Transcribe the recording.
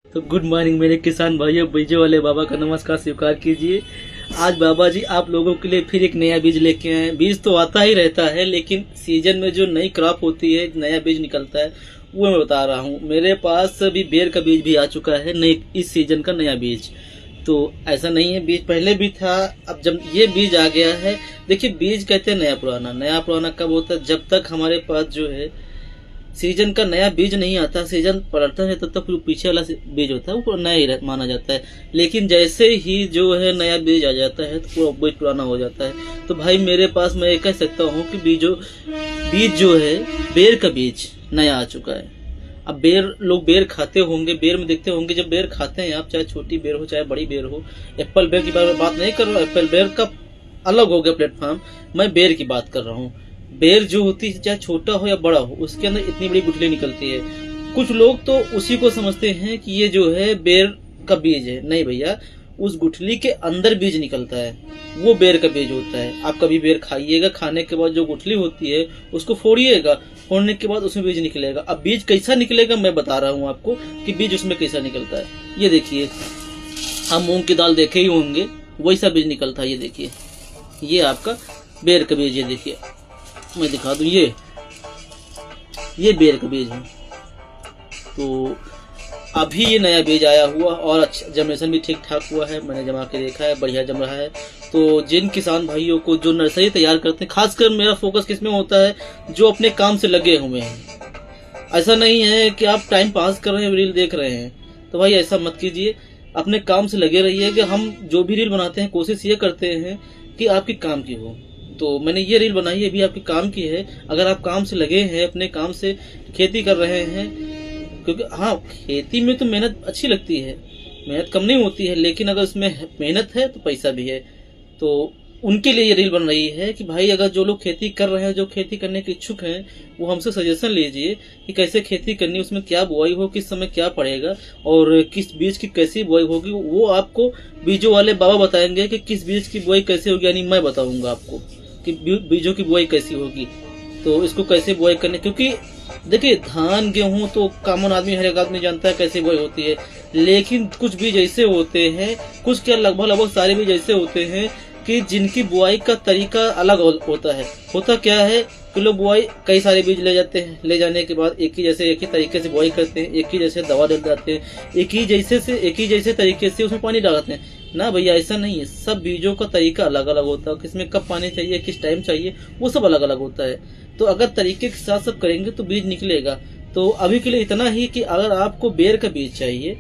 तो good morning मेरे किसान भाइयों, बीजों वाले बाबा का नमस्कार स्वीकार कीजिए। आज बाबा जी आप लोगों के लिए फिर एक नया बीज लेके आए हैं। बीज तो आता ही रहता है, लेकिन सीजन में जो नई क्रॉप होती है, नया बीज निकलता है, वो मैं बता रहा हूँ। मेरे पास अभी बेर का बीज भी आ चुका है, नई इस सीजन का नया बीज। तो ऐसा नहीं है, बीज पहले भी था, अब जब ये बीज आ गया है। देखिए, बीज कहते हैं नया पुराना। नया पुराना कब होता है? जब तक हमारे पास जो है सीजन का नया बीज नहीं आता, सीजन पलटता है, तब तक जो पीछे वाला बीज होता है वो नया ही माना जाता है। लेकिन जैसे ही जो है नया बीज आ जाता है तो पूरा बीज पुराना हो जाता है। तो भाई मेरे पास मैं ये कह सकता हूँ कि बीज जो है बेर का बीज नया आ चुका है। अब लोग बेर खाते होंगे, बेर में देखते होंगे, जब बेर खाते हैं आप, चाहे छोटी बेर हो चाहे बड़ी बेर हो। एप्पल बेर की बात नहीं कर रहा हूँ, एप्पल बेर का अलग हो गया प्लेटफॉर्म, मैं बेर की बात कर रहा हूँ। बेर जो होती है, चाहे छोटा हो या बड़ा हो, उसके अंदर इतनी बड़ी गुठली निकलती है। कुछ लोग तो उसी को समझते हैं कि ये जो है बेर का बीज है। नहीं भैया, उस गुठली के अंदर बीज निकलता है, वो बेर का बीज होता है। आप कभी बेर खाइएगा, खाने के बाद जो गुठली होती है उसको फोड़िएगा, फोड़ने के बाद उसमें बीज निकलेगा। अब बीज कैसा निकलेगा मैं बता रहा हूँ आपको कि बीज उसमें कैसा निकलता है। ये देखिए, आप मूंग की दाल देखे ही होंगे, वैसा बीज निकलता है। ये देखिए, ये आपका बेर का बीज। ये देखिए, मैं दिखा दूं, ये बेर का बीज है। तो अभी ये नया बीज आया हुआ और अच्छा जमनेशन भी ठीक ठाक हुआ है, मैंने जमा के देखा है, बढ़िया जम रहा है। तो जिन किसान भाइयों को जो नर्सरी तैयार करते हैं, खासकर मेरा फोकस किसमें होता है? जो अपने काम से लगे हुए हैं। ऐसा नहीं है कि आप टाइम पास कर रहे हैं, रील देख रहे हैं, तो भाई ऐसा मत कीजिए। अपने काम से लगे रहिए। कि हम जो भी रील बनाते हैं, कोशिश ये करते हैं कि आपके काम की हो। तो मैंने ये रील बनाई है, भी आपके काम की है। अगर आप काम से लगे हैं, अपने काम से खेती कर रहे हैं, क्योंकि हाँ, खेती में तो मेहनत अच्छी लगती है, मेहनत कम नहीं होती है, लेकिन अगर उसमें मेहनत है तो पैसा भी है। तो उनके लिए ये रील बन रही है कि भाई अगर जो लोग खेती कर रहे हैं, जो खेती करने के इच्छुक हैं, वो हमसे सजेशन लीजिए कि कैसे खेती करनी, उसमें क्या बुआई हो, किस समय क्या पड़ेगा और किस बीज की कैसी बुआई होगी। वो आपको बीजों वाले बाबा बताएंगे कि किस बीज की बुआई कैसे होगी, यानी मैं बताऊंगा आपको कि बीजों की बुआई कैसी होगी, तो इसको कैसे बुआई करने। क्योंकि देखिए, धान गेहूं तो कॉमन आदमी, हर एक आदमी जानता है कैसे बुआई होती है। लेकिन कुछ बीज ऐसे होते हैं, कुछ क्या लगभग सारे बीज ऐसे होते हैं कि जिनकी बुआई का तरीका अलग होता है। होता क्या है कि लोग बुआई कई सारे बीज ले जाते हैं, ले जाने के बाद एक ही तरीके से बुआई करते हैं, एक ही जैसे दवा डालते हैं, एक ही जैसे तरीके से उसमें पानी डालते हैं। ना भैया, ऐसा नहीं है। सब बीजों का तरीका अलग अलग होता है, किसमें कब पानी चाहिए, किस टाइम चाहिए, वो सब अलग अलग होता है। तो अगर तरीके के साथ सब करेंगे तो बीज निकलेगा। तो अभी के लिए इतना ही कि अगर आपको बेर का बीज चाहिए